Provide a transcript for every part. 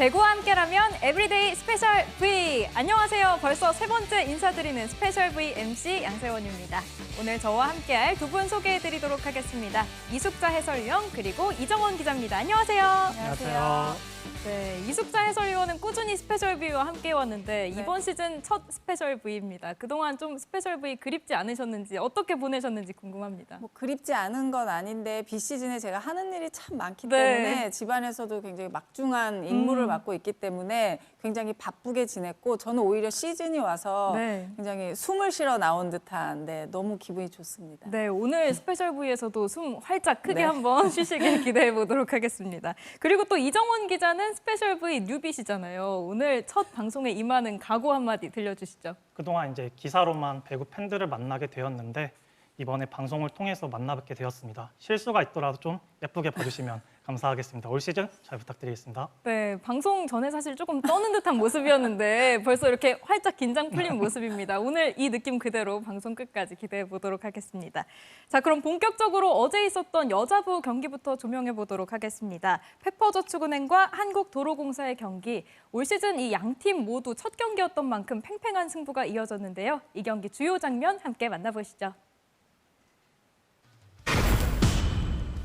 배구와 함께라면 에브리데이 스페셜 V! 안녕하세요. 벌써 세 번째 인사드리는 스페셜 V MC 양세원입니다. 오늘 저와 함께할 두 분 소개해드리도록 하겠습니다. 이숙자 해설위원 그리고 이정원 기자입니다. 안녕하세요. 안녕하세요. 네, 이숙자 해설위원은 꾸준히 스페셜 V와 함께해왔는데 이번 시즌 첫 스페셜 V입니다. 그동안 좀 스페셜 V 그립지 않으셨는지 어떻게 보내셨는지 궁금합니다. 뭐 그립지 않은 건 아닌데 비시즌에 제가 하는 일이 참 많기 때문에 집안에서도 굉장히 막중한 임무를 맡고 있기 때문에 굉장히 바쁘게 지냈고 저는 오히려 시즌이 와서 굉장히 숨을 쉬러 나온 듯한 너무 기분이 좋습니다. 네, 오늘 스페셜 V에서도 숨 활짝 크게 한번 쉬시길 기대해 보도록 하겠습니다. 그리고 또 이정원 기자는 스페셜 V 뉴비시잖아요. 오늘 첫 방송에 임하는 각오 한마디 들려주시죠. 그동안 이제 기사로만 배구 팬들을 만나게 되었는데 이번에 방송을 통해서 만나뵙게 되었습니다. 실수가 있더라도 좀 예쁘게 봐주시면 감사하겠습니다. 올 시즌 잘 부탁드리겠습니다. 네, 방송 전에 사실 조금 떠는 듯한 모습이었는데 벌써 이렇게 활짝 긴장 풀린 모습입니다. 오늘 이 느낌 그대로 방송 끝까지 기대해 보도록 하겠습니다. 자, 그럼 본격적으로 어제 있었던 여자부 경기부터 조명해 보도록 하겠습니다. 페퍼저축은행과 한국도로공사의 경기. 올 시즌 이 양 팀 모두 첫 경기였던 만큼 팽팽한 승부가 이어졌는데요. 이 경기 주요 장면 함께 만나보시죠.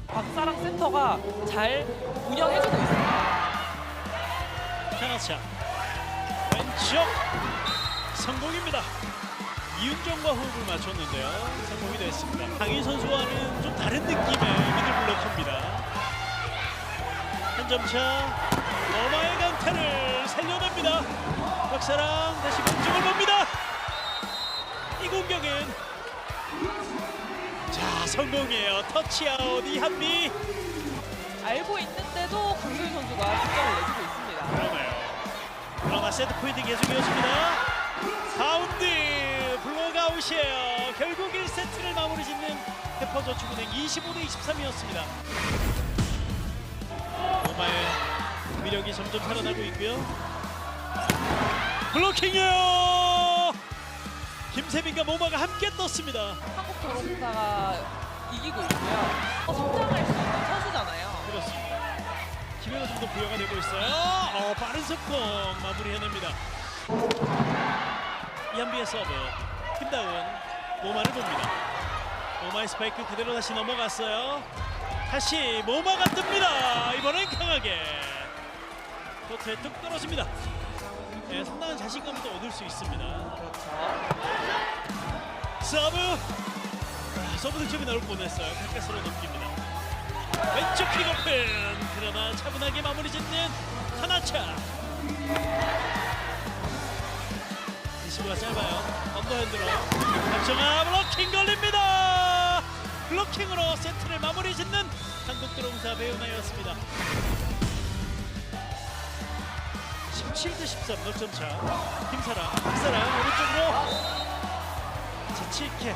박사랑 센터가 잘 운영해주고 있습니다. 하나차 왼쪽 성공입니다. 이윤정과 호흡을 맞췄는데요. 성공이 됐습니다. 강희 선수와는 좀 다른 느낌의 미들블로커입니다. 한 점차 너마의 강타를 살려냅니다. 박사랑 다시 왼쪽을 봅니다. 이 공격은 자, 성공이에요. 터치아웃 이한미. 알고 있는데도 강소희 선수가 득점을 내주고 있습니다. 그러네요. 그러나 세트포인트 계속 이어집니다. 가운데 블록아웃이에요. 결국 1세트를 마무리 짓는 페퍼저축은행 25대23이었습니다. 오마의 위력이 점점 살아나고 있고요. 블로킹이에요. 김세빈과 모마가 함께 떴습니다. 한국도로공사가 이기고 있고요. 성장할 수 있는 선수잖아요. 그렇습니다. 기회가 좀 더 부여가 되고 있어요. 빠른 속공 마무리해냅니다. 이한비의 서브. 김다은 모마를 봅니다. 모마의 스파이크 그대로 다시 넘어갔어요. 다시 모마가 뜹니다. 이번엔 강하게 코트에 뚝 떨어집니다. 네, 상당한 자신감을 또 얻을 수 있습니다. 서브. 서브 득점이 나올 뻔했어요. 가까스로 넘깁니다. 왼쪽 킥오픈. 그러나 차분하게 마무리 짓는 하나차. 리시브가 짧아요. 언더핸드로 박정아 블로킹 걸립니다. 블로킹으로 세트를 마무리 짓는 한국도로공사 배우나였습니다. 17대13 넉점 차. 김사랑, 박사랑 오른쪽으로 재치있게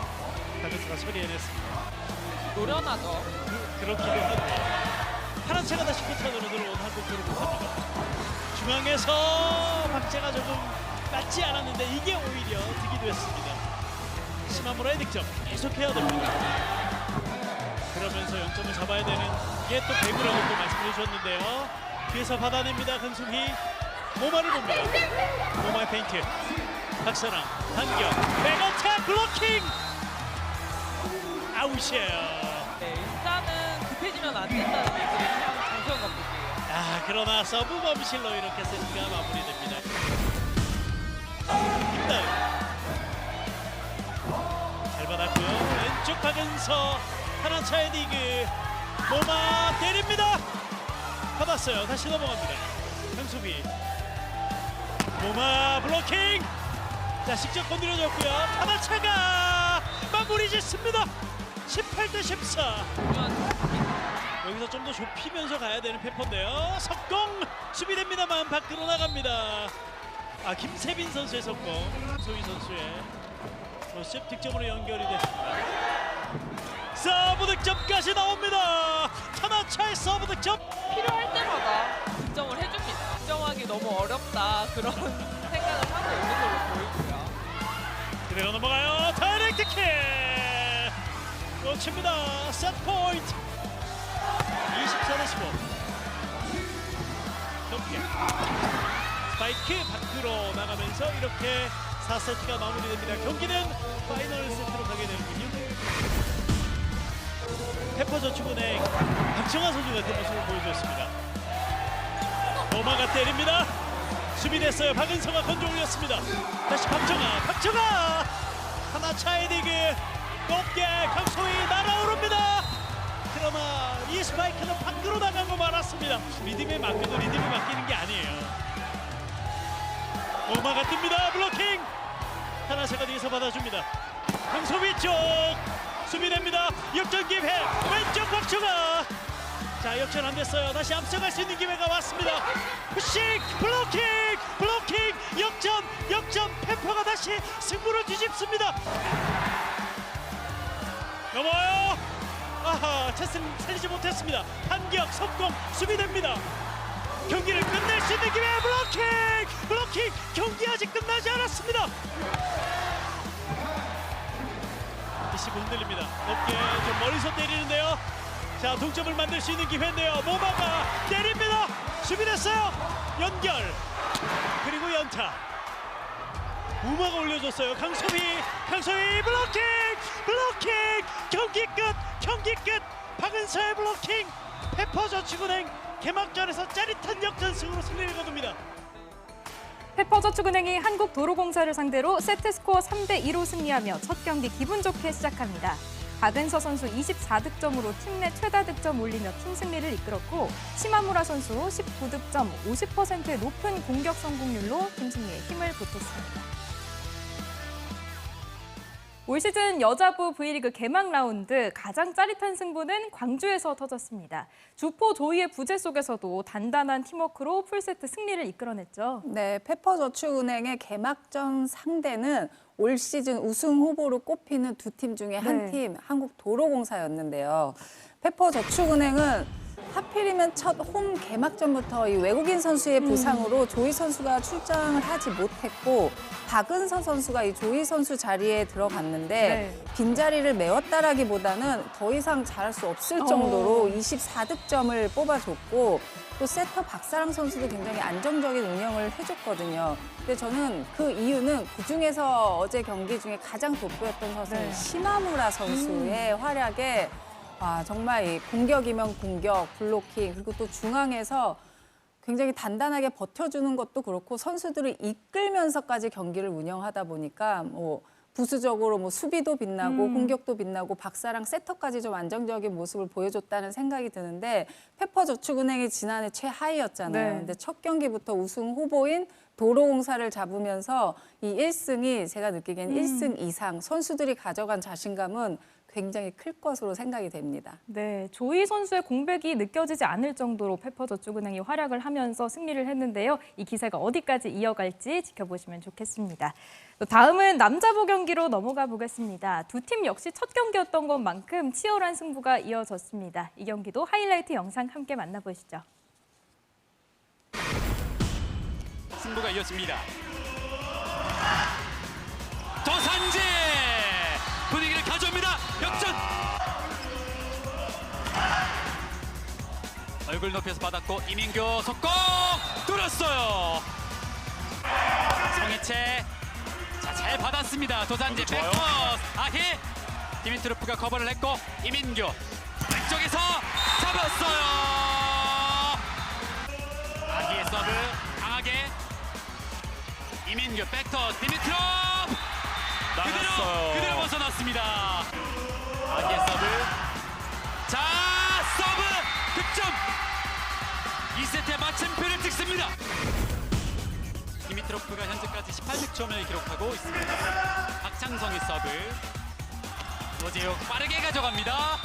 다그스가 처리해냈습니다. 노련하죠. 그렇기도 한데 파란채가 다시 코트안으로 들어온 한국도로공사입니다. 중앙에서 박재가 조금 맞지 않았는데 이게 오히려 득이 됐습니다. 시마무라의 득점 계속해야 됩니다. 그러면서 0점을 잡아야 되는 이게 또 배구라고 또 말씀해 주셨는데요. 뒤에서 받아냅니다. 강수희 모마를 봅니다. 모마의 페인트 박사랑 반격 백어택 블로킹 아웃이에요. 네, 일단은 급해지면 안 된다는 얘기를 해야 장수영 감독이에요. 그러나 서브 범실로 이렇게 세트가 마무리됩니다. 김다은 잘 받았고요. 왼쪽 박은서 하나차의 디그 모마 때립니다. 받았어요. 다시 넘어갑니다. 강수비 모마 블로킹. 자, 직접 건드려줬고요. 하나차가 마무리 짓습니다. 18대14. 여기서 좀 더 좁히면서 가야 되는 페퍼인데요. 석공 수비됩니다만 밖으로 나갑니다. 김세빈 선수의 석공. 소희 선수의 로셉 득점으로 연결이 됐습니다. 서브 득점까지 나옵니다. 하나차의 서브 득점. 필요할 때마다 득점을 해줍니다. 득점하기 너무 어렵다 그런 생각을 하고 있는 걸로 보이고요. 그대로 넘어가요. 다이렉트 킥 놓칩니다. 세트 포인트 24대15. 블록킹. 스파이크 밖으로 나가면서 이렇게 4세트가 마무리됩니다. 경기는 파이널 세트로 가게 되는군요. 페퍼저축은행 박정아 선수가 그 모습을 보여줬습니다. 노마가 때립니다. 수비됐어요. 박은서가 건져 올렸습니다. 다시 박정아 하나 차의 디그 높게 강소희 날아오릅니다. 그러나 이 스파이크는 밖으로 나간 거 말았습니다. 리듬에 맡겨도 리듬에 맡기는 게 아니에요. 노마가 뜹니다. 블로킹 하나세가 뒤에서 받아줍니다. 강소희 쪽 수비됩니다. 역전 기회 왼쪽 박정아. 자, 역전 안 됐어요. 다시 앞서갈 수 있는 기회가 왔습니다. 푸싱 블로킹 역전 페퍼가 다시 승부를 뒤집습니다. 넘어요. 아하, 채스는 살리지 못했습니다. 반격 성공 수비됩니다. 경기를 끝낼 수 있는 기회 블로킹 경기 아직 끝나지 않았습니다. 다시 흔들립니다. 높게 좀 멀리서 때리는데요. 자, 동점을 만들 수 있는 기회인데요. 모마가 때립니다. 수비됐어요. 연결 그리고 연타. 우마가 올려줬어요. 강소희 블로킹 경기 끝 박은서의 블로킹. 페퍼저축은행 개막전에서 짜릿한 역전승으로 승리를 거둡니다. 페퍼저축은행이 한국도로공사를 상대로 세트스코어 3대2로 승리하며 첫 경기 기분 좋게 시작합니다. 박은서 선수 24득점으로 팀 내 최다 득점 올리며 팀 승리를 이끌었고 시마무라 선수 19득점, 50%의 높은 공격 성공률로 팀 승리에 힘을 보탰습니다. 올 시즌 여자부 V리그 개막 라운드 가장 짜릿한 승부는 광주에서 터졌습니다. 주포 조이의 부재 속에서도 단단한 팀워크로 풀세트 승리를 이끌어냈죠. 네, 페퍼저축은행의 개막전 상대는 올 시즌 우승 후보로 꼽히는 두 팀 중에 한 팀, 한국도로공사였는데요. 페퍼저축은행은 하필이면 첫 홈 개막전부터 이 외국인 선수의 부상으로 조이 선수가 출장을 하지 못했고 박은서 선수가 이 조이 선수 자리에 들어갔는데 빈자리를 메웠다라기보다는 더 이상 잘할 수 없을 정도로 24득점을 뽑아줬고 또 세터 박사랑 선수도 굉장히 안정적인 운영을 해줬거든요. 근데 저는 그 이유는 그중에서 어제 경기 중에 가장 돋보였던 선수는 시마무라 선수의 활약에 정말 이 공격이면 공격, 블로킹, 그리고 또 중앙에서 굉장히 단단하게 버텨주는 것도 그렇고 선수들을 이끌면서까지 경기를 운영하다 보니까 부수적으로 수비도 빛나고 공격도 빛나고 박사랑 세터까지 좀 안정적인 모습을 보여줬다는 생각이 드는데 페퍼저축은행이 지난해 최하위였잖아요. 근데 첫 경기부터 우승 후보인 도로공사를 잡으면서 이 1승이 제가 느끼기엔 1승 이상 선수들이 가져간 자신감은 굉장히 클 것으로 생각이 됩니다. 네, 조이 선수의 공백이 느껴지지 않을 정도로 페퍼저축은행이 활약을 하면서 승리를 했는데요. 이 기세가 어디까지 이어갈지 지켜보시면 좋겠습니다. 다음은 남자부 경기로 넘어가 보겠습니다. 두 팀 역시 첫 경기였던 것만큼 치열한 승부가 이어졌습니다. 이 경기도 하이라이트 영상 함께 만나보시죠. 승부가 이어집니다. 도산지 분위기를 가져옵니다. 역전. 얼굴 높여서 받았고 이민교 속공 뚫었어요. 성희채 잘 받았습니다. 도산지 백퍼스 아히 디미트로프가 커버를 했고 이민교 왼쪽에서 잡았어요. 아히의 서브 강하게 이민규 백터스 디미트로프 그대로 벗어났습니다. 아기의 서브. 자, 서브 득점. 2세트의 마침표를 찍습니다. 디미트로프가 현재까지 18득점을 기록하고 있습니다. 박창성의 서브. 노재욱 빠르게 가져갑니다.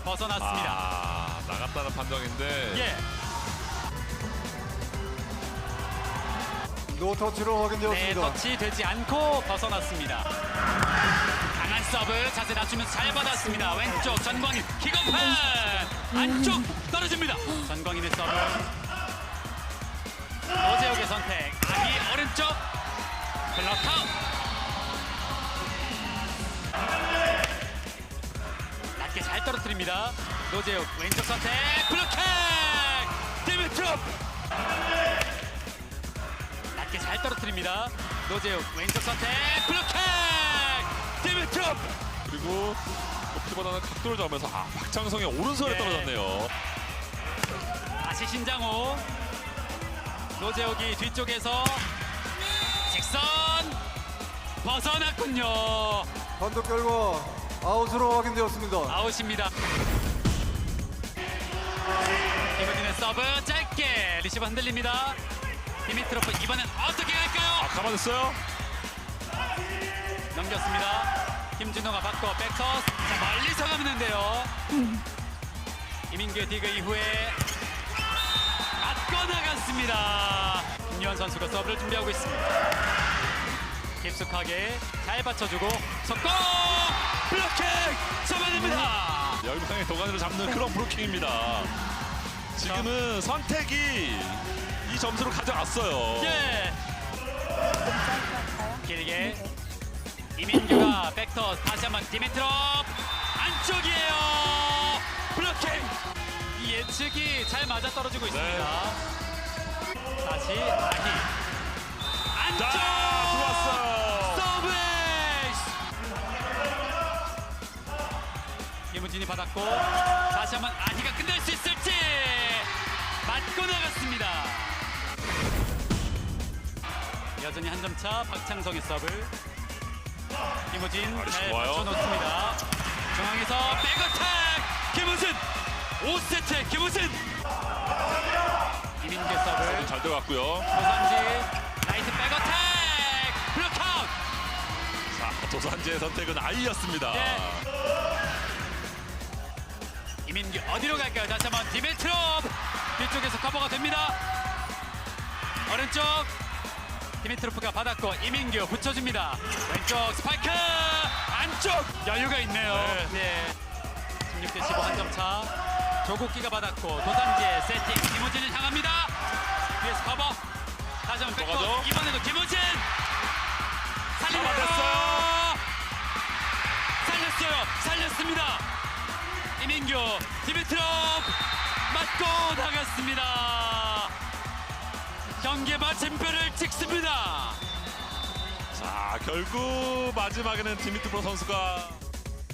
벗어났습니다. 나갔다는 판정인데. 예. 노터치로 확인되었습니다. 네, 터치 되지 않고 벗어났습니다. 강한 서브 자세 낮추면서 잘 받았습니다. 왼쪽 전광인 킥오프 안쪽 떨어집니다. 전광인의 서브. 노재욱의 선택. 아기 오른쪽 블록아웃. 낮게 잘 떨어뜨립니다. 노재욱 왼쪽 선택 블록킹. 떨어뜨립니다. 노재욱 왼쪽 선택 블로킹 디미트롭. 그리고 높이보다는 각도를 잡으면서 박창성의 오른손에 예. 떨어졌네요. 다시 신장호. 노재욱이 뒤쪽에서 직선 벗어났군요. 판독 결과 아웃으로 확인되었습니다. 아웃입니다. 김우진의 서브 짧게 리시브 흔들립니다. 디미트로프 이번엔 어떻게 갈까요? 가만있어요. 넘겼습니다. 김준호가 받고 백터스. 자, 멀리서 가는데요. 이민규의 디그 이후에 맞고 나갔습니다. 김유한 선수가 서브를 준비하고 있습니다. 깊숙하게 잘 받쳐주고 속공 블로킹 잡아냅니다. 열방의 도가니를 잡는 그런 브로킹입니다. 지금은 선택이 이 점수를 가져갔어요. 예. 길게 이민규가 백터 다시 한번 디미트롭 안쪽이에요. 블로킹. 이 예측이 잘 맞아 떨어지고 있습니다. 다시 아기 안쪽 들어왔어요. 서브에이스. 김우진이 받았고 다시 한번 아기가 끝낼 수 있을지 맞고 나갔습니다. 여전히 한 점 차 박창성의 서브. 김우진 잘 좋아요. 맞춰놓습니다. 중앙에서 백어택 김우진 5세트 김우진. 이민규 서브 잘 들어갔고요. 조산지 라이트 백어택 블록아웃. 자, 조산지의 선택은 아이였습니다. 예. 이민규 어디로 갈까요? 다시 한번 디미트롭 뒤쪽에서 커버가 됩니다. 오른쪽 디미트로프가 받았고 이민규 붙여줍니다. 왼쪽 스파이크 안쪽 여유가 있네요. 네. 16대 15 한 점 차. 조국기가 받았고 도산지의 세팅 김우진을 향합니다. 뒤에서 커버 다시 한번 백도 들어가죠. 이번에도 김우진 살리네요. 살렸습니다. 이민규 디미트롭 맞고 나갔습니다. 경기 마침표를 찍습니다. 자, 결국 마지막에는 디미트로 선수가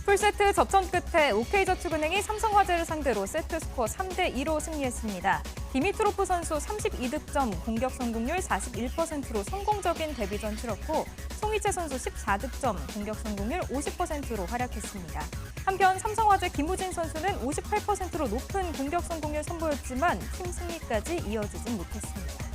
풀세트 접전 끝에 OK저축은행이 삼성화재를 상대로 세트 스코어 3대2로 승리했습니다. 디미트로프 선수 32득점, 공격 성공률 41%로 성공적인 데뷔전 치렀고 송희채 선수 14득점, 공격 성공률 50%로 활약했습니다. 한편 삼성화재 김우진 선수는 58%로 높은 공격 성공률 선보였지만 팀 승리까지 이어지진 못했습니다.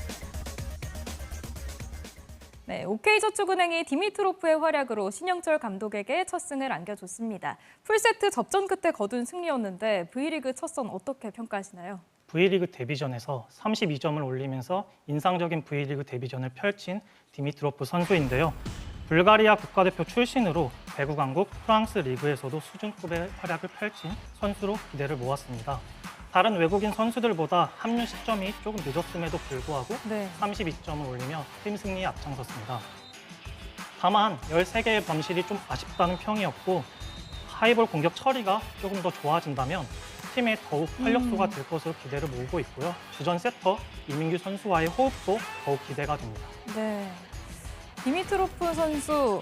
네, OK저축은행이 디미트로프의 활약으로 신영철 감독에게 첫 승을 안겨줬습니다. 풀세트 접전 끝에 거둔 승리였는데 V리그 첫 선 어떻게 평가하시나요? V리그 데뷔전에서 32점을 올리면서 인상적인 V리그 데뷔전을 펼친 디미트로프 선수인데요. 불가리아 국가대표 출신으로 배구 강국 프랑스 리그에서도 수준급의 활약을 펼친 선수로 기대를 모았습니다. 다른 외국인 선수들보다 합류 시점이 조금 늦었음에도 불구하고 32점을 올리며 팀 승리에 앞장섰습니다. 다만 13개의 범실이 좀 아쉽다는 평이었고 하이볼 공격 처리가 조금 더 좋아진다면 팀에 더욱 활력소가 될 것으로 기대를 모으고 있고요. 주전 세터 이민규 선수와의 호흡도 더욱 기대가 됩니다. 네, 디미트로프 선수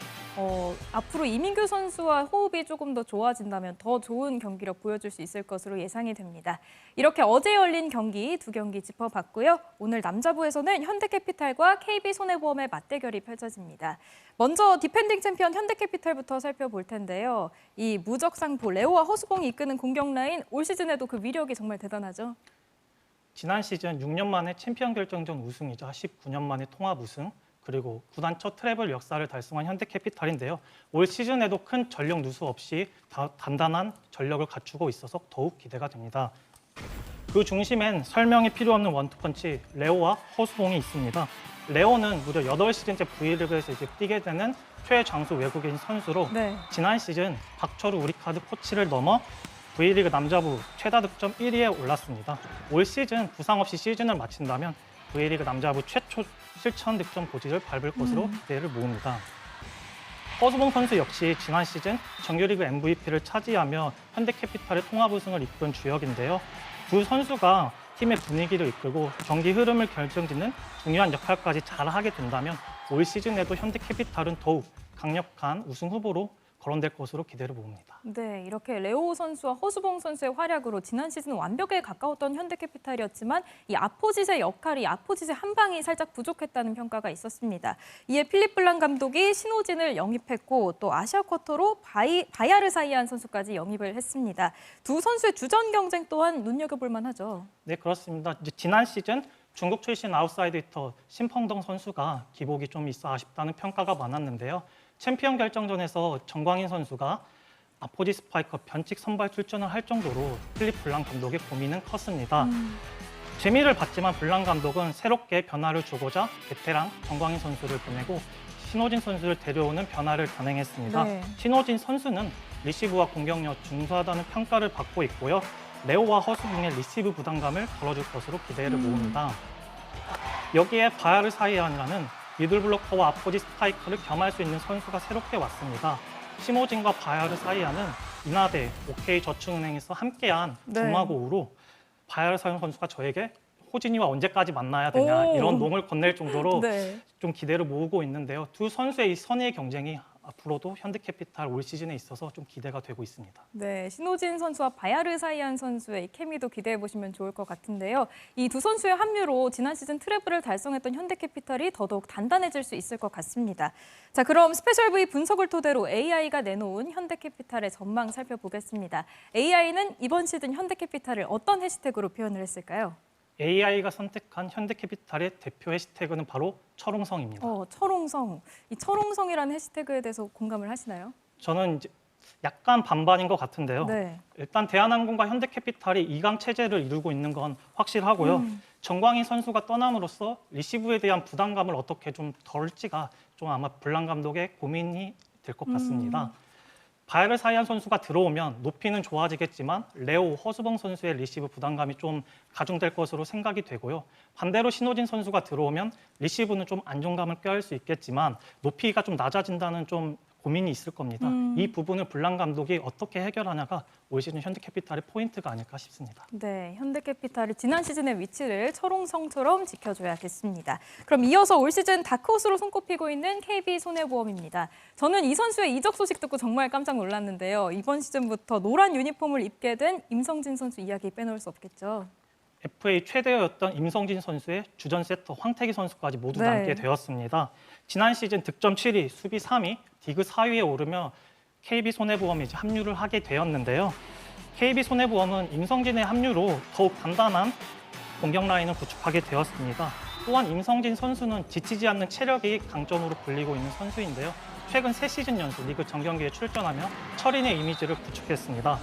앞으로 이민규 선수와 호흡이 조금 더 좋아진다면 더 좋은 경기력 보여줄 수 있을 것으로 예상이 됩니다. 이렇게 어제 열린 경기 두 경기 짚어봤고요. 오늘 남자부에서는 현대캐피탈과 KB손해보험의 맞대결이 펼쳐집니다. 먼저 디펜딩 챔피언 현대캐피탈부터 살펴볼 텐데요. 이 무적상포 레오와 허수봉이 이끄는 공격 라인 올 시즌에도 그 위력이 정말 대단하죠. 지난 시즌 6년 만에 챔피언 결정전 우승이자 19년 만에 통합 우승, 그리고 구단 첫 트래블 역사를 달성한 현대캐피탈인데요. 올 시즌에도 큰 전력 누수 없이 단단한 전력을 갖추고 있어서 더욱 기대가 됩니다. 그 중심엔 설명이 필요 없는 원투펀치 레오와 허수봉이 있습니다. 레오는 무려 8시즌째 V리그에서 이제 뛰게 되는 최장수 외국인 선수로 지난 시즌 박철우 우리카드 코치를 넘어 V리그 남자부 최다 득점 1위에 올랐습니다. 올 시즌 부상 없이 시즌을 마친다면 V리그 남자부 최초 실천 득점 고지를 밟을 것으로 기대를 모읍니다. 허수봉 선수 역시 지난 시즌 정규리그 MVP를 차지하며 현대캐피탈의 통합 우승을 이끈 주역인데요. 두 선수가 팀의 분위기를 이끌고 경기 흐름을 결정짓는 중요한 역할까지 잘하게 된다면 올 시즌에도 현대캐피탈은 더욱 강력한 우승 후보로 거론될 것으로 기대를 모읍니다. 네, 이렇게 레오 선수와 허수봉 선수의 활약으로 지난 시즌 완벽에 가까웠던 현대캐피탈이었지만 이 아포짓의 역할이 아포짓의 한 방이 살짝 부족했다는 평가가 있었습니다. 이에 필립 블랑 감독이 신호진을 영입했고 또 아시아 쿼터로 바야르 사이안 선수까지 영입을 했습니다. 두 선수의 주전 경쟁 또한 눈여겨볼 만하죠. 네, 그렇습니다. 이제 지난 시즌 중국 출신 아웃사이드 히터 신펑덩 선수가 기복이 좀 있어 아쉽다는 평가가 많았는데요. 챔피언 결정전에서 정광인 선수가 아포지 스파이커 변칙 선발 출전을 할 정도로 필립 블랑 감독의 고민은 컸습니다. 재미를 봤지만 블랑 감독은 새롭게 변화를 주고자 베테랑 정광인 선수를 보내고 신호진 선수를 데려오는 변화를 단행했습니다. 네. 신호진 선수는 리시브와 공격력 준수하다는 평가를 받고 있고요. 레오와 허수봉의 리시브 부담감을 덜어줄 것으로 기대를 모읍니다. 여기에 바야르 사이안이라는 미들블로커와 아포지 스파이커를 겸할 수 있는 선수가 새롭게 왔습니다. 신호진과 바야르 사이안은 이나대 OK저축은행에서 함께한 네. 중마고우로 바야르 사이안 선수가 저에게 호진이와 언제까지 만나야 되냐 이런 농을 건넬 정도로 네. 좀 기대를 모으고 있는데요. 두 선수의 이 선의의 경쟁이 앞으로도 현대캐피탈 올 시즌에 있어서 좀 기대가 되고 있습니다. 네, 신호진 선수와 바야르 사이안 선수의 케미도 기대해 보시면 좋을 것 같은데요. 이 두 선수의 합류로 지난 시즌 트래블을 달성했던 현대캐피탈이 더더욱 단단해질 수 있을 것 같습니다. 자, 그럼 스페셜 V 분석을 토대로 AI가 내놓은 현대캐피탈의 전망 살펴보겠습니다. AI는 이번 시즌 현대캐피탈을 어떤 해시태그로 표현을 했을까요? AI가 선택한 현대캐피탈의 대표 해시태그는 바로 철옹성입니다. 철옹성. 이 철옹성이라는 해시태그에 대해서 공감을 하시나요? 저는 이제 약간 반반인 것 같은데요. 네. 일단 대한항공과 현대캐피탈이 2강 체제를 이루고 있는 건 확실하고요. 정광인 선수가 떠남으로써 리시브에 대한 부담감을 어떻게 좀 덜지가 좀 아마 블랑 감독의 고민이 될 것 같습니다. 바야르 사이안 선수가 들어오면 높이는 좋아지겠지만 레오, 허수봉 선수의 리시브 부담감이 좀 가중될 것으로 생각이 되고요. 반대로 신호진 선수가 들어오면 리시브는 좀 안정감을 꾀할 수 있겠지만 높이가 좀 낮아진다는 좀 고민이 있을 겁니다. 이 부분을 블랑 감독이 어떻게 해결하냐가 올 시즌 현대캐피탈의 포인트가 아닐까 싶습니다. 네, 현대캐피탈이 지난 시즌의 위치를 철옹성처럼 지켜줘야겠습니다. 그럼 이어서 올 시즌 다크호스로 손꼽히고 있는 KB손해보험입니다. 저는 이 선수의 이적 소식 듣고 정말 깜짝 놀랐는데요. 이번 시즌부터 노란 유니폼을 입게 된 임성진 선수 이야기 빼놓을 수 없겠죠. FA 최대였던 임성진 선수의 주전 세터 황태기 선수까지 모두 네. 남게 되었습니다. 지난 시즌 득점 7위, 수비 3위, 디그 4위에 오르며 KB손해보험에 이제 합류를 하게 되었는데요. KB손해보험은 임성진의 합류로 더욱 단단한 공격 라인을 구축하게 되었습니다. 또한 임성진 선수는 지치지 않는 체력이 강점으로 불리고 있는 선수인데요. 최근 3시즌 연속 리그 정경기에 출전하며 철인의 이미지를 구축했습니다.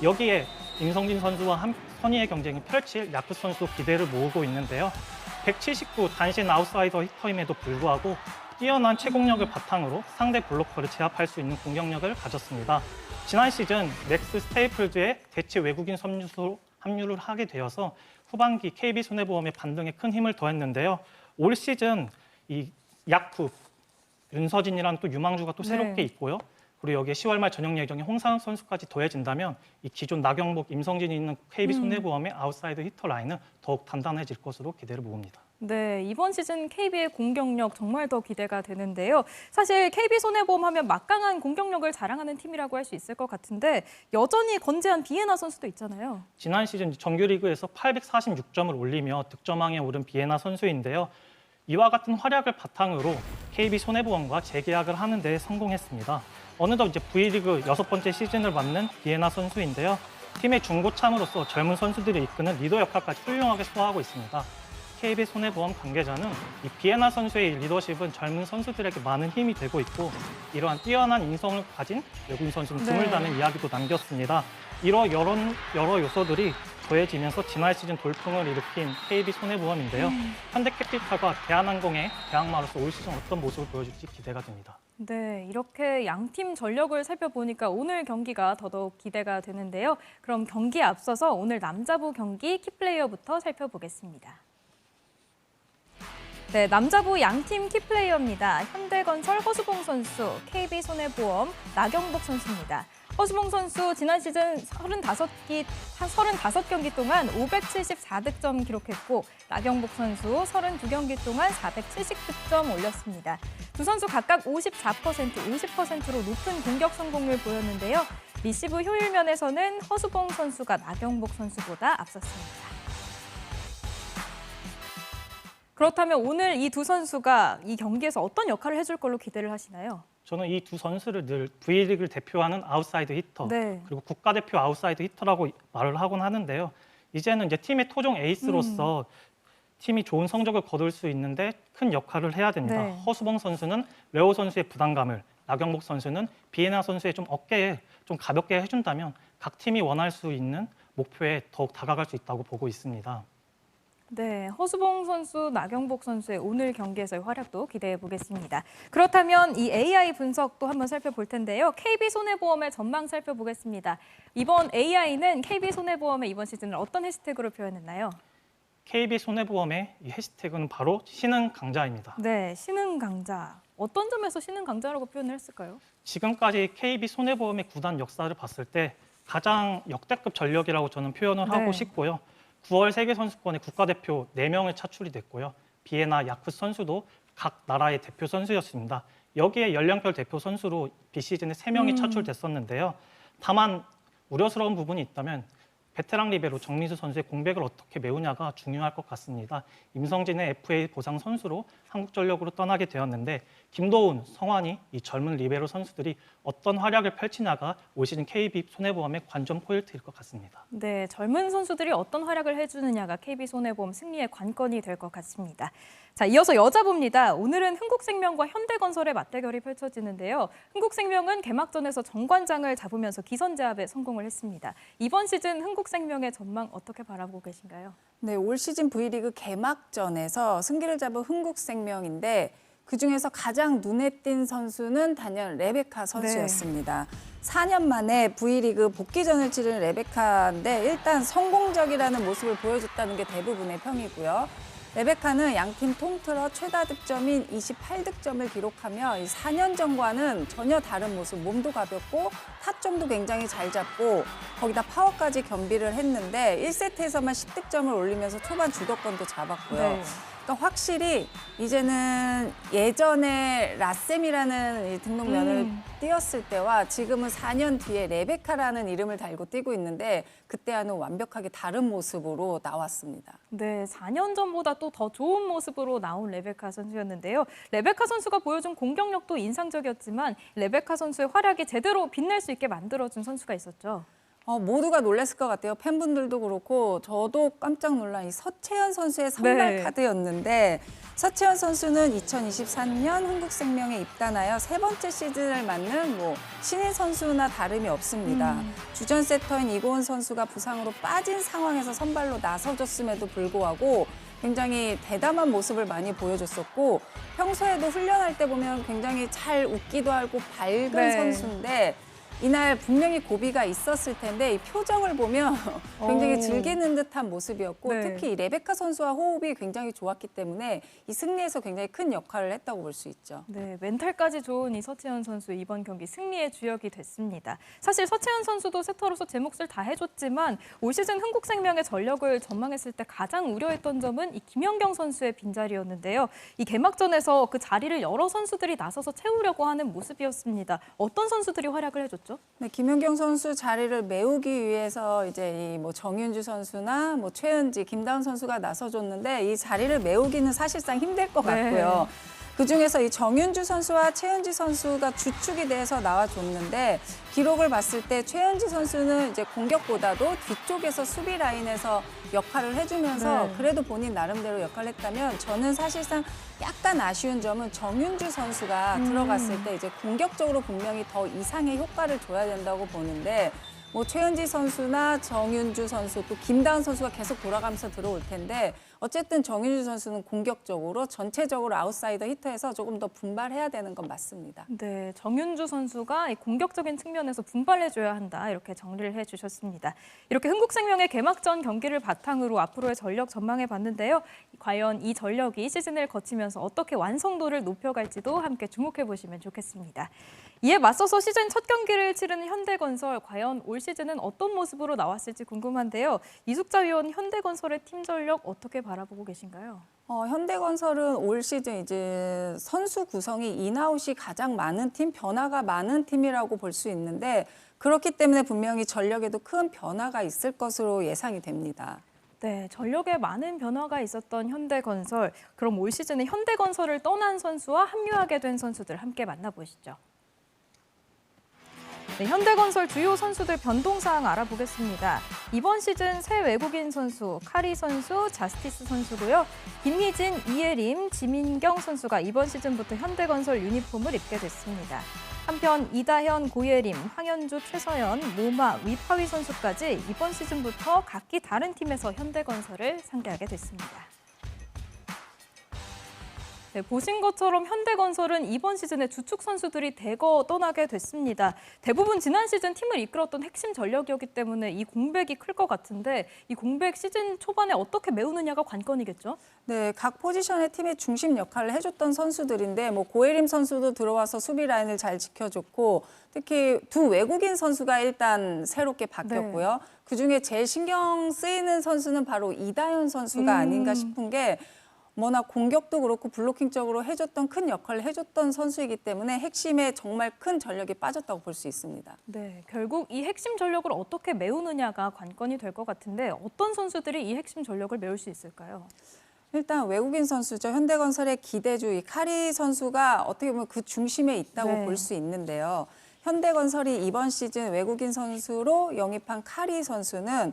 여기에 임성진 선수와 선의의 경쟁이 펼칠 야크 선수 기대를 모으고 있는데요. 179 단신 아웃사이더 히터임에도 불구하고 뛰어난 채공력을 바탕으로 상대 블로커를 제압할 수 있는 공격력을 가졌습니다. 지난 시즌 넥스 스테이플즈의 대체 외국인 선수로 합류를 하게 되어서 후반기 KB손해보험의 반등에 큰 힘을 더했는데요. 올 시즌 이 야쿠, 윤서진이라는 또 유망주가 또 새롭게 있고요. 그리고 여기에 10월 말 전역 예정인 홍상욱 선수까지 더해진다면 이 기존 나경복, 임성진이 있는 KB손해보험의 아웃사이드 히터 라인은 더욱 단단해질 것으로 기대를 모읍니다. 네, 이번 시즌 KB의 공격력 정말 더 기대가 되는데요. 사실 KB손해보험 하면 막강한 공격력을 자랑하는 팀이라고 할 수 있을 것 같은데 여전히 건재한 비에나 선수도 있잖아요. 지난 시즌 정규리그에서 846점을 올리며 득점왕에 오른 비에나 선수인데요. 이와 같은 활약을 바탕으로 KB손해보험과 재계약을 하는 데 성공했습니다. 어느덧 이제 V리그 6번째 시즌을 맞는 비에나 선수인데요. 팀의 중고참으로서 젊은 선수들이 이끄는 리더 역할까지 훌륭하게 소화하고 있습니다. KB손해보험 관계자는 이 비에나 선수의 리더십은 젊은 선수들에게 많은 힘이 되고 있고 이러한 뛰어난 인성을 가진 외국인 선수는 드물다는 이야기도 남겼습니다. 이런 여러 요소들이 더해지면서 지난 시즌 돌풍을 일으킨 KB손해보험인데요. 현대캐피탈과 대한항공의 대항마로서 올 시즌 어떤 모습을 보여줄지 기대가 됩니다. 네, 이렇게 양팀 전력을 살펴보니까 오늘 경기가 더더욱 기대가 되는데요. 그럼 경기에 앞서서 오늘 남자부 경기 키플레이어부터 살펴보겠습니다. 네, 남자부 양팀 키플레이어입니다. 현대건설 허수봉 선수, KB손해보험 나경복 선수입니다. 허수봉 선수 지난 시즌 35경기 동안 574득점 기록했고 나경복 선수 32경기 동안 470득점 올렸습니다. 두 선수 각각 54%, 50%로 높은 공격 성공률 보였는데요. 리시브 효율 면에서는 허수봉 선수가 나경복 선수보다 앞섰습니다. 그렇다면 오늘 이 두 선수가 이 경기에서 어떤 역할을 해줄 걸로 기대를 하시나요? 저는 이 두 선수를 늘 V리그를 대표하는 아웃사이드 히터, 네. 그리고 국가대표 아웃사이드 히터라고 말을 하곤 하는데요. 이제는 이제 팀의 토종 에이스로서 팀이 좋은 성적을 거둘 수 있는데 큰 역할을 해야 됩니다. 네. 허수봉 선수는 레오 선수의 부담감을, 나경복 선수는 비에나 선수의 좀 어깨에 좀 가볍게 해준다면 각 팀이 원할 수 있는 목표에 더욱 다가갈 수 있다고 보고 있습니다. 네, 허수봉 선수, 나경복 선수의 오늘 경기에서의 활약도 기대해 보겠습니다. 그렇다면 이 AI 분석도 한번 살펴볼 텐데요. KB손해보험의 전망 살펴보겠습니다. 이번 AI는 KB손해보험의 이번 시즌을 어떤 해시태그로 표현했나요? KB손해보험의 이 해시태그는 바로 신흥 강자입니다. 네, 신흥 강자. 어떤 점에서 신흥 강자라고 표현을 했을까요? 지금까지 KB손해보험의 구단 역사를 봤을 때 가장 역대급 전력이라고 저는 표현을 하고 싶고요. 9월 세계선수권에 국가대표 4명을 차출이 됐고요. 비에나 야쿠스 선수도 각 나라의 대표 선수였습니다. 여기에 연령별 대표 선수로 비시즌에 3명이 차출됐었는데요. 다만 우려스러운 부분이 있다면 베테랑 리베로 정민수 선수의 공백을 어떻게 메우냐가 중요할 것 같습니다. 임성진의 FA 보상 선수로 한국전력으로 떠나게 되었는데 김도훈, 성환이 이 젊은 리베로 선수들이 어떤 활약을 펼치냐가 올 시즌 KB손해보험의 관전 포인트일 것 같습니다. 네, 젊은 선수들이 어떤 활약을 해주느냐가 KB손해보험 승리의 관건이 될 것 같습니다. 자, 이어서 여자봅니다. 오늘은 흥국생명과 현대건설의 맞대결이 펼쳐지는데요. 흥국생명은 개막전에서 정관장을 잡으면서 기선제압에 성공을 했습니다. 이번 시즌 흥국생명의 전망 어떻게 바라보고 계신가요? 네, 올 시즌 V리그 개막전에서 승기를 잡은 흥국생명인데 그중에서 가장 눈에 띈 선수는 단연 레베카 선수였습니다. 4년 만에 V리그 복귀전을 치른 레베카인데 일단 성공적이라는 모습을 보여줬다는 게 대부분의 평이고요. 레베카는 양팀 통틀어 최다 득점인 28득점을 기록하며 4년 전과는 전혀 다른 모습, 몸도 가볍고 타점도 굉장히 잘 잡고 거기다 파워까지 겸비를 했는데 1세트에서만 10득점을 올리면서 초반 주도권도 잡았고요. 네. 그러니까 확실히 이제는 예전에 라셈이라는 이 등록면을 띄었을 때와 지금은 4년 뒤에 레베카라는 이름을 달고 뛰고 있는데 그때와는 완벽하게 다른 모습으로 나왔습니다. 네, 4년 전보다 또 더 좋은 모습으로 나온 레베카 선수였는데요. 레베카 선수가 보여준 공격력도 인상적이었지만 레베카 선수의 활약이 제대로 빛날 수 있게 만들어준 선수가 있었죠. 모두가 놀랐을 것 같아요. 팬분들도 그렇고 저도 깜짝 놀란 이 서채연 선수의 선발 카드였는데 서채연 선수는 2023년 흥국생명에 입단하여 3번째 시즌을 맞는 신인 선수나 다름이 없습니다. 주전 세터인 이고은 선수가 부상으로 빠진 상황에서 선발로 나서줬음에도 불구하고 굉장히 대담한 모습을 많이 보여줬었고 평소에도 훈련할 때 보면 굉장히 잘 웃기도 하고 밝은 선수인데 이날 분명히 고비가 있었을 텐데 이 표정을 보면 굉장히 즐기는 듯한 모습이었고 특히 이 레베카 선수와 호흡이 굉장히 좋았기 때문에 이 승리에서 굉장히 큰 역할을 했다고 볼 수 있죠. 네, 멘탈까지 좋은 이 서채연 선수 이번 경기 승리의 주역이 됐습니다. 사실 서채연 선수도 세터로서 제 몫을 다 해줬지만 올 시즌 흥국생명의 전력을 전망했을 때 가장 우려했던 점은 이 김연경 선수의 빈자리였는데요. 이 개막전에서 그 자리를 여러 선수들이 나서서 채우려고 하는 모습이었습니다. 어떤 선수들이 활약을 해줬죠? 네, 김연경 선수 자리를 메우기 위해서 이제 정윤주 선수나 최은지, 김다은 선수가 나서줬는데 이 자리를 메우기는 사실상 힘들 것 같고요. 그중에서 이 정윤주 선수와 최은지 선수가 주축이 돼서 나와줬는데 기록을 봤을 때 최은지 선수는 이제 공격보다도 뒤쪽에서 수비 라인에서 역할을 해주면서 그래도 본인 나름대로 역할을 했다면 저는 사실상 약간 아쉬운 점은 정윤주 선수가 들어갔을 때 이제 공격적으로 분명히 더 이상의 효과를 줘야 된다고 보는데 최은지 선수나 정윤주 선수 또 김다은 선수가 계속 돌아가면서 들어올 텐데 어쨌든 정윤주 선수는 공격적으로 전체적으로 아웃사이더 히터에서 조금 더 분발해야 되는 건 맞습니다. 네, 정윤주 선수가 이 공격적인 측면에서 분발해줘야 한다 이렇게 정리를 해주셨습니다. 이렇게 흥국생명의 개막전 경기를 바탕으로 앞으로의 전력 전망해봤는데요. 과연 이 전력이 시즌을 거치면서 어떻게 완성도를 높여갈지도 함께 주목해보시면 좋겠습니다. 이에 맞서서 시즌 첫 경기를 치르는 현대건설, 과연 올 시즌은 어떤 모습으로 나왔을지 궁금한데요. 이숙자 위원, 현대건설의 팀 전력 어떻게 바라보고 계신가요? 현대건설은 올 시즌 이제 선수 구성이 인아웃이 가장 많은 팀, 변화가 많은 팀이라고 볼 수 있는데 그렇기 때문에 분명히 전력에도 큰 변화가 있을 것으로 예상이 됩니다. 네, 전력에 많은 변화가 있었던 현대건설. 그럼 올 시즌에 현대건설을 떠난 선수와 합류하게 된 선수들 함께 만나보시죠. 네, 현대건설 주요 선수들 변동 사항 알아보겠습니다. 이번 시즌 새 외국인 선수, 카리 선수, 자스티스 선수고요. 김희진, 이예림, 지민경 선수가 이번 시즌부터 현대건설 유니폼을 입게 됐습니다. 한편 이다현, 고예림, 황현주, 최서연, 모마, 위파위 선수까지 이번 시즌부터 각기 다른 팀에서 현대건설을 상대하게 됐습니다. 네, 보신 것처럼 현대건설은 이번 시즌에 주축 선수들이 대거 떠나게 됐습니다. 대부분 지난 시즌 팀을 이끌었던 핵심 전력이었기 때문에 이 공백이 클 것 같은데 이 공백 시즌 초반에 어떻게 메우느냐가 관건이겠죠? 네, 각 포지션의 팀의 중심 역할을 해줬던 선수들인데 고예림 선수도 들어와서 수비 라인을 잘 지켜줬고 특히 두 외국인 선수가 일단 새롭게 바뀌었고요. 네. 그중에 제일 신경 쓰이는 선수는 바로 이다현 선수가 아닌가 싶은 게 워낙 공격도 그렇고 블로킹적으로 해줬던 큰 역할을 해줬던 선수이기 때문에 핵심에 정말 큰 전력이 빠졌다고 볼 수 있습니다. 네, 결국 이 핵심 전력을 어떻게 메우느냐가 관건이 될 것 같은데 어떤 선수들이 이 핵심 전력을 메울 수 있을까요? 일단 외국인 선수죠. 현대건설의 기대주 이 카리 선수가 어떻게 보면 그 중심에 있다고 볼 수 있는데요. 현대건설이 이번 시즌 외국인 선수로 영입한 카리 선수는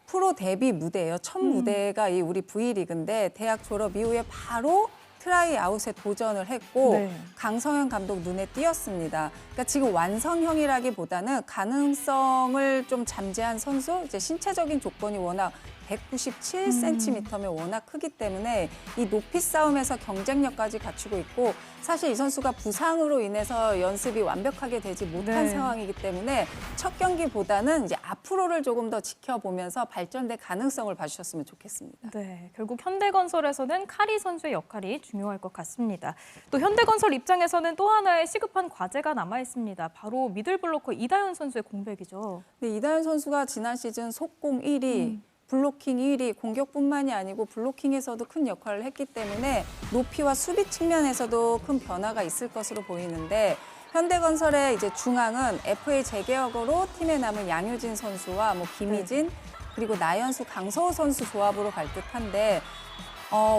프로 데뷔 무대예요. 첫 무대가 이 우리 V리그인데 대학 졸업 이후에 바로 트라이아웃에 도전을 했고 강성현 감독 눈에 띄었습니다. 그러니까 지금 완성형이라기보다는 가능성을 좀 잠재한 선수, 이제 신체적인 조건이 워낙 197cm면 워낙 크기 때문에 이 높이 싸움에서 경쟁력까지 갖추고 있고 사실 이 선수가 부상으로 인해서 연습이 완벽하게 되지 못한 상황이기 때문에 첫 경기보다는 이제 앞으로를 조금 더 지켜보면서 발전될 가능성을 봐주셨으면 좋겠습니다. 네, 결국 현대건설에서는 카리 선수의 역할이 중요할 것 같습니다. 또 현대건설 입장에서는 또 하나의 시급한 과제가 남아 있습니다. 바로 미들블로커 이다현 선수의 공백이죠. 네, 이다현 선수가 지난 시즌 속공 1위, 블로킹 1위, 공격뿐만이 아니고 블로킹에서도 큰 역할을 했기 때문에 높이와 수비 측면에서도 큰 변화가 있을 것으로 보이는데 현대건설의 이제 중앙은 FA 재계약으로 팀에 남은 양효진 선수와 김희진 그리고 나연수, 강서우 선수 조합으로 갈 듯한데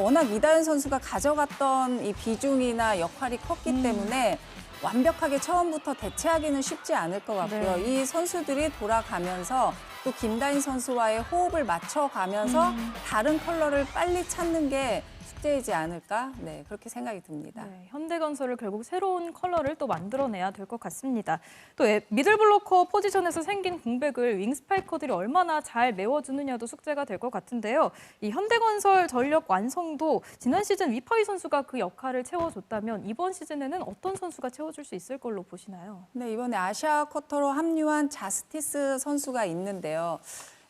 워낙 이다현 선수가 가져갔던 이 비중이나 역할이 컸기 때문에 완벽하게 처음부터 대체하기는 쉽지 않을 것 같고요. 이 선수들이 돌아가면서 또 김다인 선수와의 호흡을 맞춰가면서 다른 컬러를 빨리 찾는 게 숙제이지 않을까? 네, 그렇게 생각이 듭니다. 네, 현대건설을 결국 새로운 컬러를 또 만들어내야 될 것 같습니다. 또 미들블로커 포지션에서 생긴 공백을 윙스파이커들이 얼마나 잘 메워주느냐도 숙제가 될 것 같은데요. 이 현대건설 전력 완성도 지난 시즌 위파위 선수가 그 역할을 채워줬다면 이번 시즌에는 어떤 선수가 채워줄 수 있을 걸로 보시나요? 네, 이번에 아시아 쿼터로 합류한 자스티스 선수가 있는데요.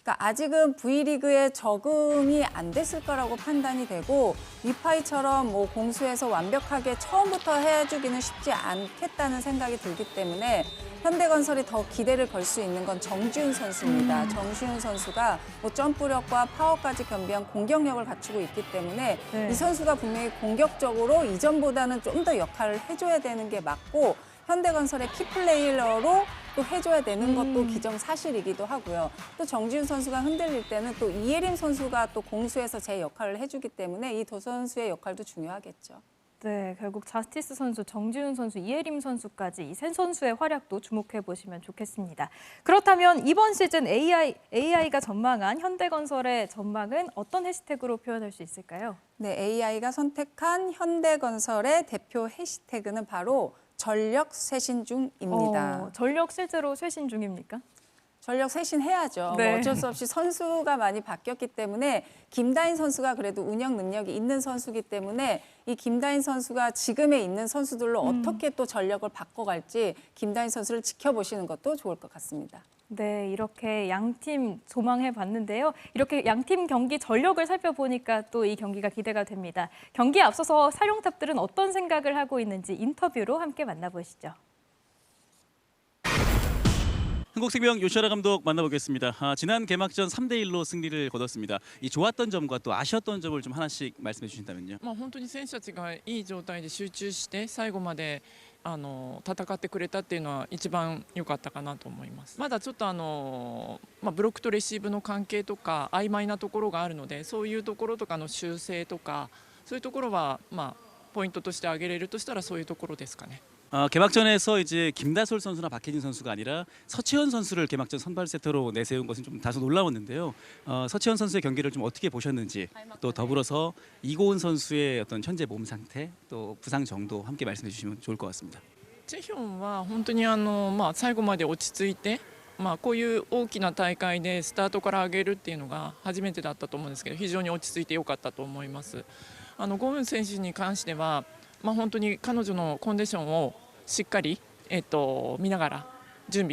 그러니까 아직은 V리그에 적응이 안 됐을 거라고 판단이 되고 위파이처럼 공수에서 완벽하게 처음부터 해주기는 쉽지 않겠다는 생각이 들기 때문에 현대건설이 더 기대를 걸 수 있는 건 정지훈 선수입니다. 정지훈 선수가 점프력과 파워까지 겸비한 공격력을 갖추고 있기 때문에 이 선수가 분명히 공격적으로 이전보다는 좀 더 역할을 해줘야 되는 게 맞고 현대건설의 키플레이어로 또 해줘야 되는 것도 기정사실이기도 하고요. 또 정지훈 선수가 흔들릴 때는 또 이예림 선수가 또 공수에서 제 역할을 해주기 때문에 이 두 선수의 역할도 중요하겠죠. 네, 결국 자스티스 선수, 정지훈 선수, 이예림 선수까지 이 세 선수의 활약도 주목해 보시면 좋겠습니다. 그렇다면 이번 시즌 AI가 전망한 현대건설의 전망은 어떤 해시태그로 표현할 수 있을까요? 네, AI가 선택한 현대건설의 대표 해시태그는 바로 전력 쇄신 중입니다. 전력 실제로 쇄신 중입니까? 전력 쇄신해야죠. 어쩔 수 없이 선수가 많이 바뀌었기 때문에 김다인 선수가 그래도 운영 능력이 있는 선수이기 때문에 이 김다인 선수가 지금에 있는 선수들로 어떻게 또 전력을 바꿔갈지 김다인 선수를 지켜보시는 것도 좋을 것 같습니다. 네, 이렇게 양팀 조망해 봤는데요. 이렇게 양팀 경기 전력을 살펴보니까 또 이 경기가 기대가 됩니다. 경기에 앞서서 사령탑들은 어떤 생각을 하고 있는지 인터뷰로 함께 만나보시죠. 흥국생명 요시하라 감독 만나보겠습니다. 지난 개막전 3대1로 승리를 거뒀습니다. 이 좋았던 점과 또 아쉬웠던 점을 좀 하나씩 말씀해 주신다면요. 本当に選手たちがいい状態で集中して最後まで戦ってくれたっていうのは一番良かったかなと思います。まだちょっとブロックとレシーブの関係とか曖昧なところがあるので、そういうところとかの修正とかそういうところはポイントとして挙げれるとしたらそういうところですかね。 개막전에서 이제 김다솔 선수나 박혜진 선수가 아니라 서채현 선수를 개막전 선발 세터로 내세운 것은 좀 다소 놀라웠는데요. 서채현 선수의 경기를 좀 어떻게 보셨는지 또 더불어서 이고은 선수의 어떤 현재 몸 상태 또 부상 정도 함께 말씀해 주시면 좋을 것 같습니다. チェヒョンは本当に最後まで落ち着いて、こういう大きな大会でスタートから上げるっていうのが初めてだったと思うんですけど、非常に落ち着いて良かったと思います。ゴウン選手に関しては、本当に彼女のコンディションをしっかり見ながら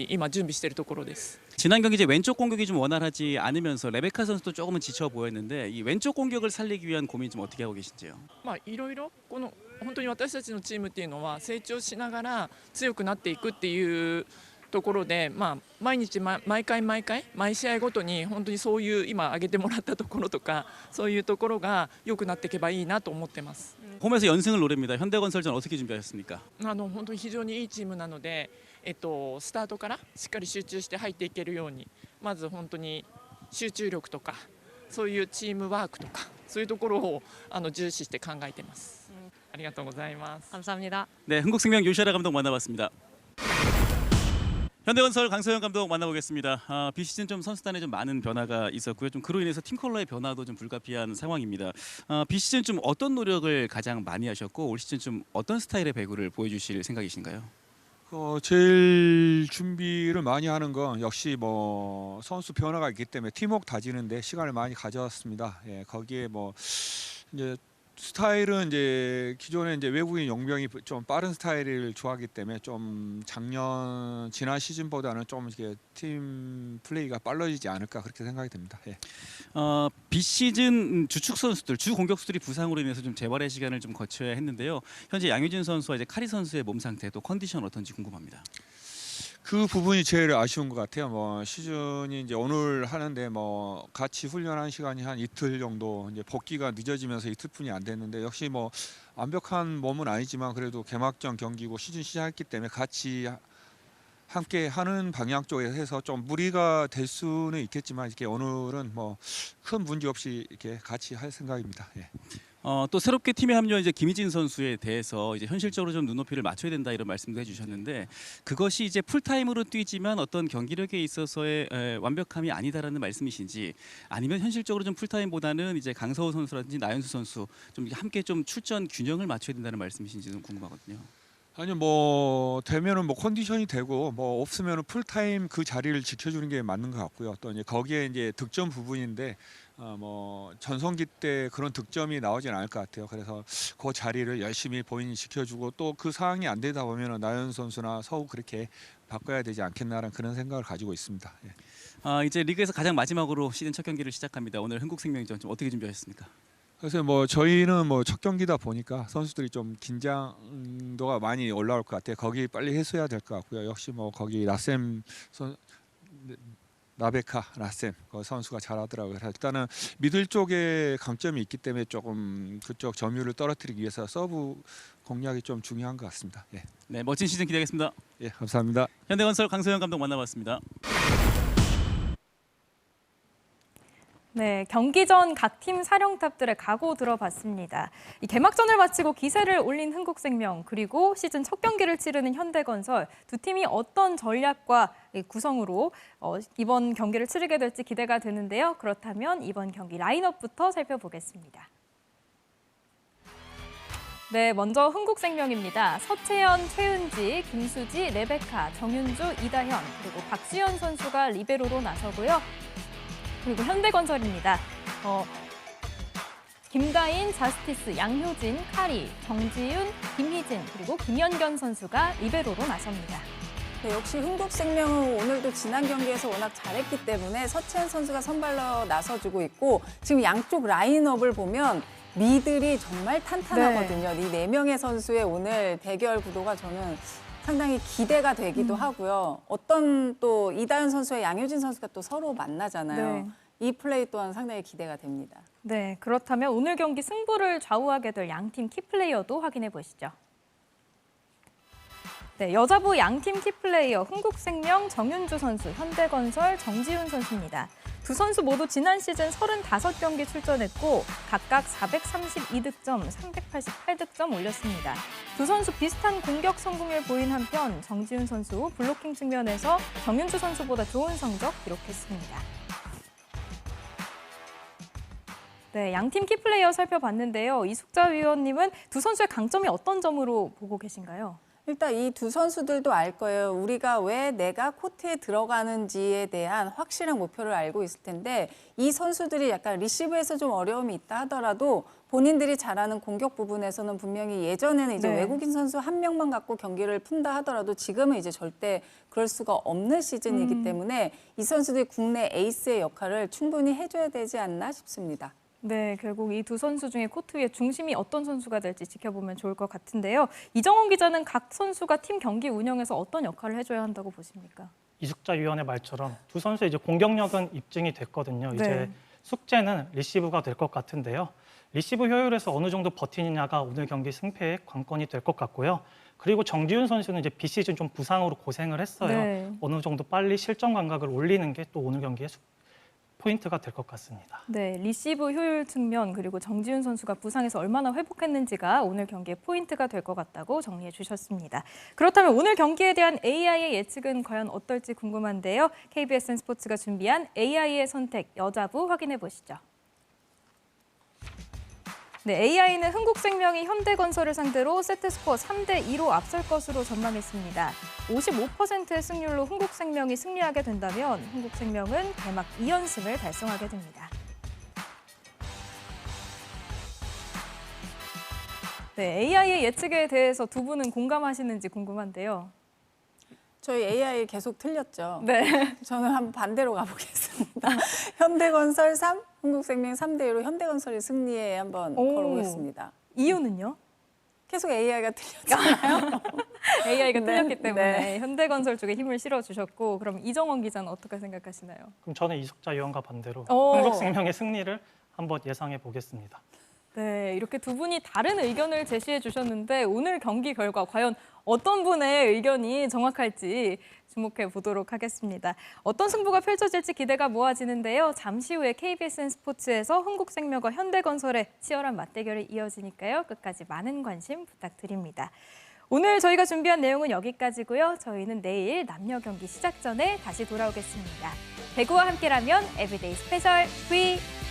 今準備しているところです。 지난 경기 이제 왼쪽 공격이 좀 원활하지 않으면서 레베카 선수도 조금은 지쳐 보였는데 이 왼쪽 공격을 살리기 위한 고민 좀 어떻게 하고 계신지요? いろいろこの本当に私たちのチームっていうのは成長しながら強くなっていくっていうところで、毎日毎回毎試合ごとに本当にそういう今挙げてもらったところとかそういうところが良くなっていけばいいなと思ってます。 홈에서 연승을 노립니다. 현대건설전 어떻게 준비하셨습니까? 本当に非常にいいチームなので、スタートからしっかり集中して入っていけるようにまず本当に集中力とかそういうチームワークとかそういうところを重視して考えてます。ありがとうございます。 감사합니다. 네, 흥국생명 요시하라 감독 만나봤습니다. 현대건설 강소영 감독 만나보겠습니다. 비시즌 좀 선수단에 좀 많은 변화가 있었고요. 좀 그로 인해서 팀 컬러의 변화도 좀 불가피한 상황입니다. 비시즌 좀 어떤 노력을 가장 많이 하셨고 올 시즌 좀 어떤 스타일의 배구를 보여주실 생각이신가요? 제일 준비를 많이 하는 건 역시 뭐 선수 변화가 있기 때문에 팀워크 다지는데 시간을 많이 가져왔습니다. 예, 거기에 뭐 이제 스타일은 이제 기존에 이제 외국인 용병이 좀 빠른 스타일을 좋아하기 때문에 좀 지난 시즌보다는 좀 이렇게 팀 플레이가 빨라지지 않을까 그렇게 생각이 됩니다. 예. 비시즌 주축 선수들, 주 공격수들이 부상으로 인해서 좀 재활의 시간을 좀 거쳐야 했는데요. 현재 양효진 선수와 이제 카리 선수의 몸 상태 또 컨디션 어떤지 궁금합니다. 그 부분이 제일 아쉬운 것 같아요. 뭐 시즌이 이제 오늘 하는데 뭐 같이 훈련한 시간이 한 이틀 정도 이제 복귀가 늦어지면서 이틀뿐이 안 됐는데 역시 뭐 완벽한 몸은 아니지만 그래도 개막전 경기고 시즌 시작했기 때문에 같이 함께 하는 방향 쪽에 해서 좀 무리가 될 수는 있겠지만 이렇게 오늘은 뭐 큰 문제 없이 이렇게 같이 할 생각입니다. 예. 또 새롭게 팀에 합류한 이제 김희진 선수에 대해서 이제 현실적으로 좀 눈높이를 맞춰야 된다 이런 말씀도 해주셨는데 그것이 이제 풀타임으로 뛰지만 어떤 경기력에 있어서의 완벽함이 아니다라는 말씀이신지 아니면 현실적으로 좀 풀타임보다는 이제 강서우 선수라든지 나연수 선수 좀 함께 좀 출전 균형을 맞춰야 된다는 말씀이신지 좀 궁금하거든요. 아니요, 뭐 되면은 뭐 컨디션이 되고 뭐 없으면은 풀타임 그 자리를 지켜주는 게 맞는 것 같고요. 또 이제 거기에 이제 득점 부분인데 뭐 전성기 때 그런 득점이 나오진 않을 것 같아요. 그래서 그 자리를 열심히 본인이 지켜주고 또 그 상황이 안 되다 보면은 나연 선수나 서우 그렇게 바꿔야 되지 않겠나라는 그런 생각을 가지고 있습니다. 예. 이제 리그에서 가장 마지막으로 시즌 첫 경기를 시작합니다. 오늘 흥국생명전 좀 어떻게 준비하셨습니까? 그래서 뭐 저희는 뭐 첫 경기다 보니까 선수들이 좀 긴장도가 많이 올라올 것 같아요. 거기 빨리 해소해야 될 것 같고요. 역시 뭐 거기 라베카 라셈 그 선수가 잘하더라고요. 그래서 일단은 미들 쪽에 강점이 있기 때문에 조금 그쪽 점유율을 떨어뜨리기 위해서 서브 공략이 좀 중요한 것 같습니다. 예. 네, 멋진 시즌 기대하겠습니다. 예, 감사합니다. 현대건설 강소영 감독 만나봤습니다. 네, 경기 전 각 팀 사령탑들의 각오 들어봤습니다. 이 개막전을 마치고 기세를 올린 흥국생명 그리고 시즌 첫 경기를 치르는 현대건설 두 팀이 어떤 전략과 구성으로 이번 경기를 치르게 될지 기대가 되는데요. 그렇다면 이번 경기 라인업부터 살펴보겠습니다. 네, 먼저 흥국생명입니다. 서채연, 최은지, 김수지, 레베카, 정윤주, 이다현 그리고 박수현 선수가 리베로로 나서고요. 그리고 현대건설입니다. 김가인, 자스티스, 양효진, 카리, 정지윤, 김희진 그리고 김연견 선수가 리베로로 나섭니다. 네, 역시 흥국생명은 오늘도 지난 경기에서 워낙 잘했기 때문에 서채연 선수가 선발로 나서주고 있고 지금 양쪽 라인업을 보면 미들이 정말 탄탄하거든요. 이 네 명의 선수의 오늘 대결 구도가 저는 상당히 기대가 되기도 하고요. 어떤 또 이다현 선수와 양효진 선수가 또 서로 만나잖아요. 네. 이 플레이 또한 상당히 기대가 됩니다. 네, 그렇다면 오늘 경기 승부를 좌우하게 될 양팀 키플레이어도 확인해 보시죠. 네, 여자부 양팀 키플레이어 흥국생명 정윤주 선수, 현대건설 정지훈 선수입니다. 두 선수 모두 지난 시즌 35경기 출전했고 각각 432득점, 388득점 올렸습니다. 두 선수 비슷한 공격 성공률 보인 한편 정지훈 선수 블로킹 측면에서 정윤주 선수보다 좋은 성적 기록했습니다. 네, 양팀 키플레이어 살펴봤는데요. 이숙자 위원님은 두 선수의 강점이 어떤 점으로 보고 계신가요? 일단 이 두 선수들도 알 거예요. 우리가 왜 내가 코트에 들어가는지에 대한 확실한 목표를 알고 있을 텐데 이 선수들이 약간 리시브에서 좀 어려움이 있다 하더라도 본인들이 잘하는 공격 부분에서는 분명히 예전에는 이제 외국인 선수 한 명만 갖고 경기를 푼다 하더라도 지금은 이제 절대 그럴 수가 없는 시즌이기 때문에 이 선수들이 국내 에이스의 역할을 충분히 해줘야 되지 않나 싶습니다. 네, 결국 이 두 선수 중에 코트 위의 중심이 어떤 선수가 될지 지켜보면 좋을 것 같은데요. 이정원 기자는 각 선수가 팀 경기 운영에서 어떤 역할을 해줘야 한다고 보십니까? 이숙자 위원의 말처럼 두 선수의 이제 공격력은 입증이 됐거든요. 이제 네. 숙제는 리시브가 될 것 같은데요. 리시브 효율에서 어느 정도 버티느냐가 오늘 경기 승패의 관건이 될 것 같고요. 그리고 정지훈 선수는 이제 비시즌 좀 부상으로 고생을 했어요. 네. 어느 정도 빨리 실전 감각을 올리는 게 또 오늘 경기의 포인트가 될 것 같습니다. 네, 리시브 효율 측면 그리고 정지훈 선수가 부상에서 얼마나 회복했는지가 오늘 경기의 포인트가 될 것 같다고 정리해 주셨습니다. 그렇다면 오늘 경기에 대한 AI의 예측은 과연 어떨지 궁금한데요. KBSN 스포츠가 준비한 AI의 선택 여자부 확인해 보시죠. 네, AI는 흥국생명이 현대건설을 상대로 세트스코어 3대2로 앞설 것으로 전망했습니다. 55%의 승률로 흥국생명이 승리하게 된다면 흥국생명은 개막 2연승을 달성하게 됩니다. 네, AI의 예측에 대해서 두 분은 공감하시는지 궁금한데요. 저희 AI 계속 틀렸죠. 네. 저는 한번 반대로 가보겠습니다. 현대건설 3, 흥국생명 3대1로 현대건설이 승리에 한번 걸어보겠습니다. 이유는요? 계속 AI가 틀렸잖아요. AI가 네, 틀렸기 때문에 네. 현대건설 쪽에 힘을 실어주셨고 그럼 이정원 기자는 어떻게 생각하시나요? 그럼 저는 이숙자 위원과 반대로 오. 흥국생명의 승리를 한번 예상해 보겠습니다. 네, 이렇게 두 분이 다른 의견을 제시해 주셨는데 오늘 경기 결과 과연 어떤 분의 의견이 정확할지 주목해 보도록 하겠습니다. 어떤 승부가 펼쳐질지 기대가 모아지는데요. 잠시 후에 KBSN 스포츠에서 흥국생명과 현대건설의 치열한 맞대결이 이어지니까요. 끝까지 많은 관심 부탁드립니다. 오늘 저희가 준비한 내용은 여기까지고요. 저희는 내일 남녀 경기 시작 전에 다시 돌아오겠습니다. 배구와 함께라면 에브리데이 스페셜 3